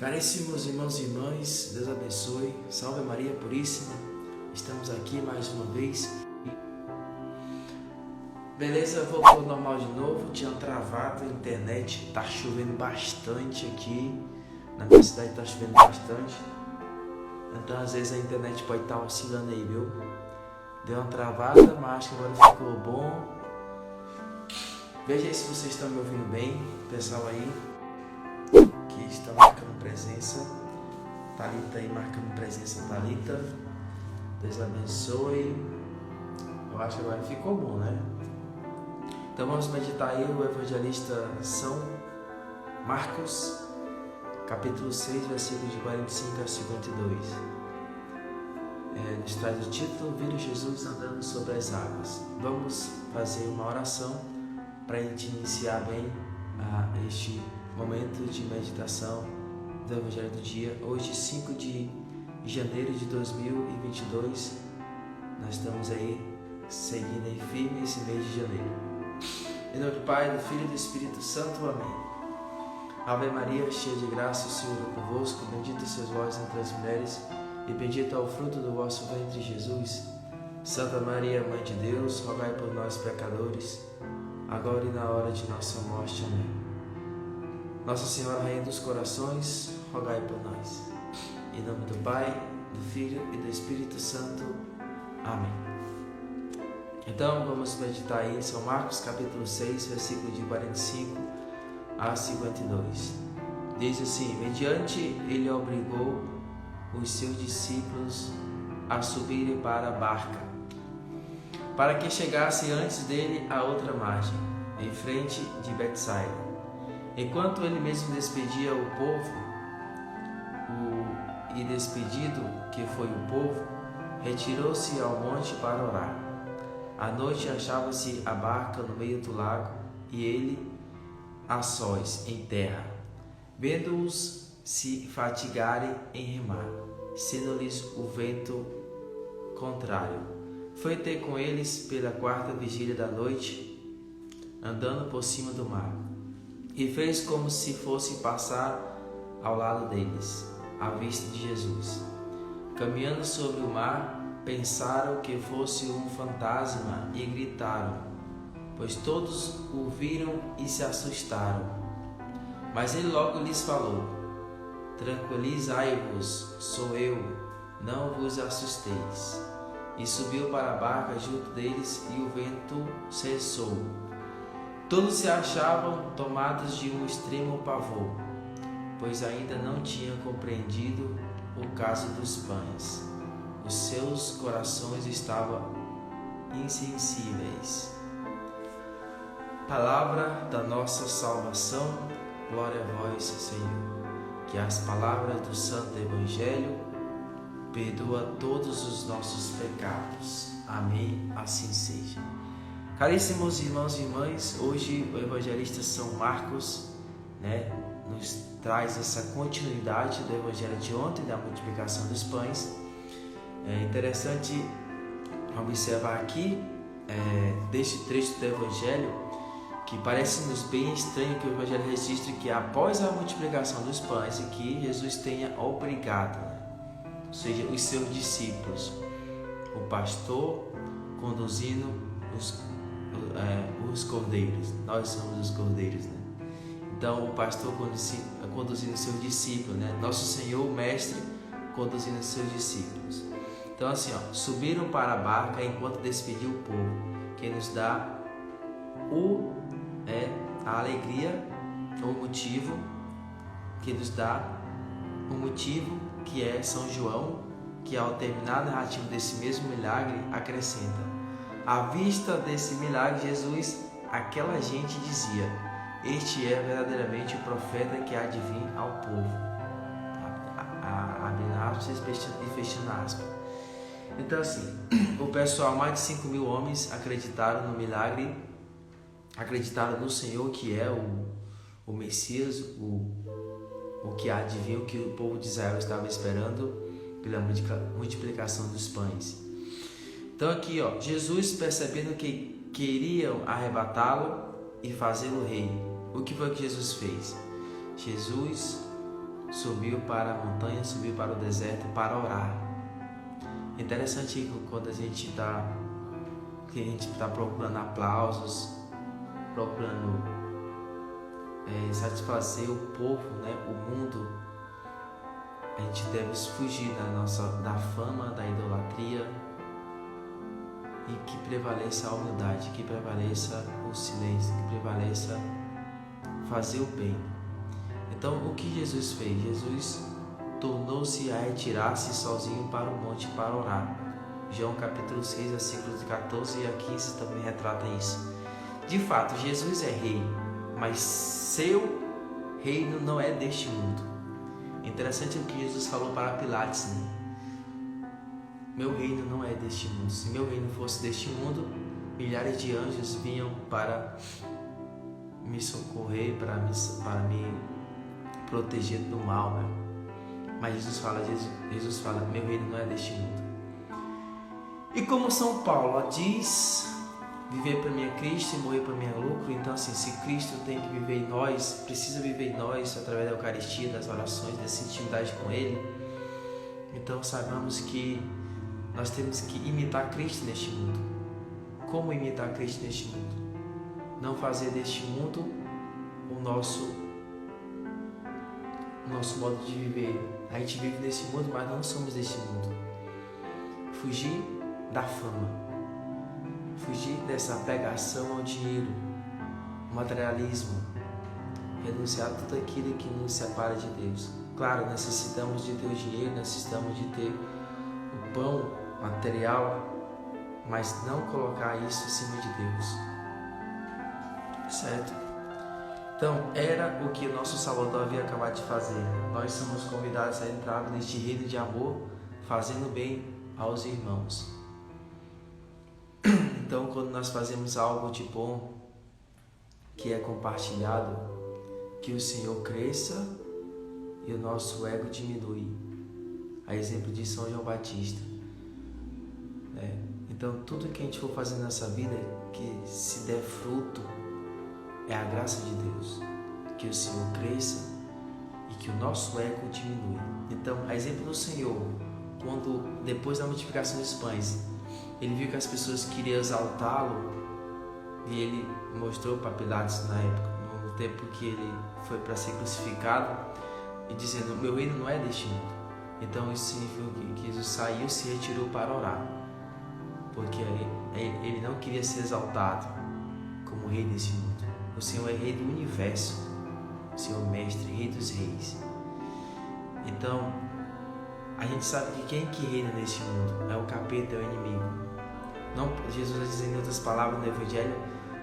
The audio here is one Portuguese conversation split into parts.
Caríssimos irmãos e irmãs, Deus abençoe, salve Maria Puríssima, estamos aqui mais uma vez. Beleza, voltou ao normal de novo, tinha travado a internet, tá chovendo bastante aqui, na minha cidade tá chovendo bastante, então às vezes a internet pode estar oscilando aí, viu? Deu uma travada, mas acho que agora ficou bom. Veja aí se vocês estão me ouvindo bem, pessoal aí que está marcando presença. Thalita aí marcando presença, Thalita. Deus abençoe. Eu acho que agora ficou bom, né? Então vamos meditar aí o evangelista São Marcos, capítulo 6, versículos de 45 a 52. Nos traz o título: Vira Jesus andando sobre as águas. Vamos fazer uma oração para a gente iniciar bem este momento de meditação do Evangelho do dia. Hoje, 5 de janeiro de 2022, nós estamos aí seguindo aí firme esse mês de janeiro. Em nome do Pai, do Filho e do Espírito Santo. Amém. Ave Maria, cheia de graça, o Senhor é convosco. Bendita sois vós entre as mulheres, e bendito é o fruto do vosso ventre, Jesus. Santa Maria, Mãe de Deus, rogai por nós, pecadores, agora e na hora de nossa morte. Amém. Nossa Senhora, Rainha dos Corações, rogai por nós. Em nome do Pai, do Filho e do Espírito Santo. Amém. Então, vamos meditar aí em São Marcos, capítulo 6, versículo de 45 a 52. Diz assim: mediante ele obrigou os seus discípulos a subirem para a barca, para que chegasse antes dele à outra margem, em frente de Betsaida. Enquanto ele mesmo despedia o povo, e despedido que foi o povo, retirou-se ao monte para orar. À noite achava-se a barca no meio do lago, e ele a sós em terra, vendo-os se fatigarem em remar, sendo-lhes o vento contrário. Foi ter com eles pela 4ª vigília da noite, andando por cima do mar, e fez como se fosse passar ao lado deles, à vista de Jesus. Caminhando sobre o mar, pensaram que fosse um fantasma e gritaram, pois todos o viram e se assustaram. Mas ele logo lhes falou: tranquilizai-vos, sou eu, não vos assusteis. E subiu para a barca junto deles, e o vento cessou. Todos se achavam tomados de um extremo pavor, pois ainda não tinham compreendido o caso dos pães. Os seus corações estavam insensíveis. Palavra da nossa salvação, glória a vós, Senhor. Que as palavras do Santo Evangelho perdoa todos os nossos pecados. Amém, assim seja. Caríssimos irmãos e irmãs, hoje o evangelista São Marcos, nos traz essa continuidade do evangelho de ontem, da multiplicação dos pães. É interessante observar aqui, deste trecho do evangelho, que parece-nos bem estranho que o evangelho registre que após a multiplicação dos pães, que Jesus tenha obrigado, ou seja, os seus discípulos, o pastor conduzindo os cordeiros. Nós somos os cordeiros, né? Então o pastor conduzindo os seus discípulos, né? Nosso Senhor, o Mestre, conduzindo os seus discípulos. Então assim, subiram para a barca enquanto despediu o povo, que nos dá a alegria, o motivo, que nos dá o motivo, que é São João, que ao terminar a narrativa desse mesmo milagre acrescenta: à vista desse milagre, Jesus, aquela gente dizia: este é verdadeiramente o profeta que há de vir ao povo. Abrindo aspas e fechando aspas. Então assim, o pessoal, mais de 5.000 homens, acreditaram no milagre, acreditaram no Senhor, que é o Messias, o que há de vir, o que o povo de Israel estava esperando pela multiplicação dos pães. Então aqui, Jesus, percebendo que queriam arrebatá-lo e fazê-lo rei, o que foi que Jesus fez? Jesus subiu para a montanha, subiu para o deserto para orar. Interessante que quando a gente está procurando aplausos, procurando satisfazer o povo, né, o mundo, a gente deve fugir da fama, da idolatria, e que prevaleça a humildade, que prevaleça o silêncio, que prevaleça fazer o bem. Então, o que Jesus fez? Jesus tornou-se a retirar-se sozinho para o monte para orar. João capítulo 6, versículos 14 a 15 também retrata isso. De fato, Jesus é rei, mas seu reino não é deste mundo. Interessante o que Jesus falou para Pilatos, né? Meu reino não é deste mundo. Se meu reino fosse deste mundo, milhares de anjos vinham para me socorrer, para me proteger do mal, né? Mas Jesus fala, meu reino não é deste mundo. E como São Paulo diz, viver para mim é Cristo e morrer para mim é lucro. Então, assim, se Cristo tem que viver em nós, precisa viver em nós através da Eucaristia, das orações, dessa intimidade com Ele. Então, saibamos que nós temos que imitar Cristo neste mundo. Como imitar Cristo neste mundo? Não fazer deste mundo o nosso modo de viver. A gente vive nesse mundo, mas não somos deste mundo. Fugir da fama, fugir dessa apegação ao dinheiro, materialismo, renunciar a tudo aquilo que nos separa de Deus. Claro, necessitamos de ter o dinheiro, necessitamos de ter o pão material, mas não colocar isso acima de Deus, certo? Então, era o que o nosso Salvador havia acabado de fazer. Nós somos convidados a entrar neste reino de amor, fazendo bem aos irmãos. Então, quando nós fazemos algo de bom, que é compartilhado, que o Senhor cresça e o nosso ego diminui. A exemplo de São João Batista. Então, tudo que a gente for fazer nessa vida, que se der fruto, é a graça de Deus. Que o Senhor cresça e que o nosso ego diminui. Então, a exemplo do Senhor, quando depois da multiplicação dos pães, ele viu que as pessoas queriam exaltá-lo, e ele mostrou para Pilatos na época, no tempo que ele foi para ser crucificado, e dizendo, meu reino não é deste mundo. Então isso significa que Jesus saiu e se retirou para orar, porque ele não queria ser exaltado como rei deste mundo. O Senhor é rei do universo, o Senhor é mestre, rei dos reis. Então a gente sabe que quem que reina neste mundo é o capeta, é o inimigo. Não, Jesus vai dizer em outras palavras no Evangelho,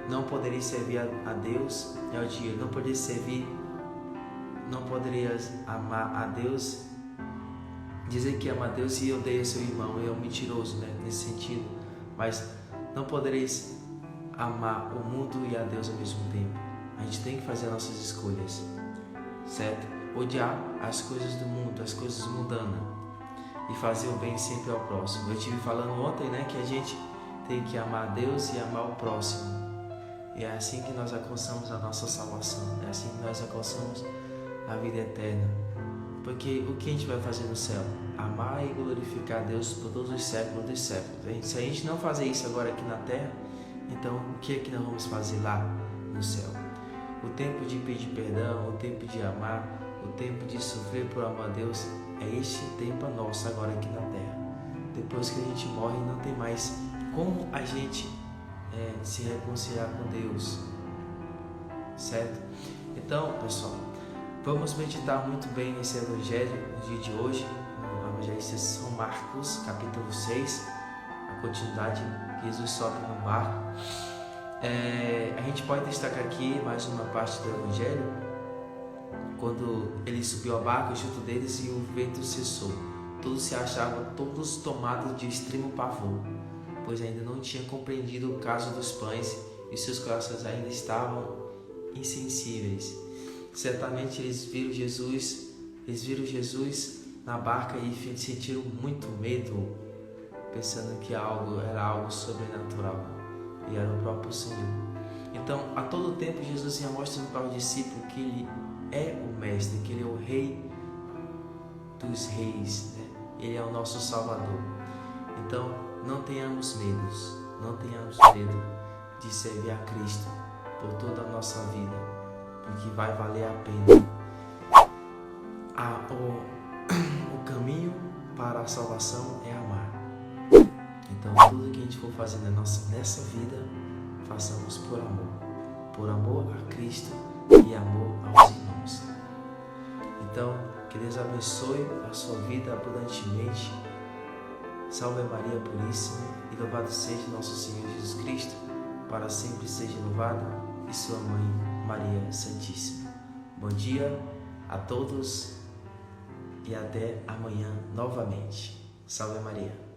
não poderia servir a Deus e ao dinheiro, não poderias amar a Deus, dizer que ama a Deus e odeia seu irmão, é um mentiroso, né, nesse sentido, mas não podereis amar o mundo e a Deus ao mesmo tempo. A gente tem que fazer as nossas escolhas, certo? Odiar as coisas do mundo, as coisas mundanas, e fazer o bem sempre ao próximo. Eu estive falando ontem, né, que a gente tem que amar a Deus e amar o próximo. E é assim que nós alcançamos a nossa salvação. É assim que nós alcançamos a vida eterna. Porque o que a gente vai fazer no céu? Amar e glorificar a Deus por todos os séculos dos séculos. Se a gente não fazer isso agora aqui na terra, então o que é que nós vamos fazer lá no céu? O tempo de pedir perdão, o tempo de amar, o tempo de sofrer por amor a Deus, é este tempo nosso agora aqui na terra. Depois que a gente morre, não tem mais como a gente se reconciliar com Deus, certo? Então, pessoal, vamos meditar muito bem nesse Evangelho no dia de hoje, no Evangelho de São Marcos, capítulo 6, a continuidade, Jesus sobe no barco. A gente pode destacar aqui mais uma parte do Evangelho, quando ele subiu ao barco junto deles e o vento cessou. Todos se achavam tomados de extremo pavor, pois ainda não tinham compreendido o caso dos pães e seus corações ainda estavam insensíveis. Certamente eles viram Jesus na barca e sentiram muito medo, pensando que era algo sobrenatural, e era o próprio Senhor. Então, a todo tempo Jesus ia mostrando para os discípulos que Ele é o Mestre, que Ele é o Rei dos reis, né? Ele é o nosso Salvador. Então, não tenhamos medo de servir a Cristo por toda a nossa vida, porque vai valer a pena. O caminho para a salvação é amar. Então, tudo que a gente for fazer nessa vida, façamos por amor a Cristo e amor aos irmãos. Então, que Deus abençoe a sua vida abundantemente. Salve Maria Puríssima, e louvado seja nosso Senhor Jesus Cristo, para sempre seja louvado, e sua mãe Maria Santíssima. Bom dia a todos e até amanhã novamente. Salve Maria.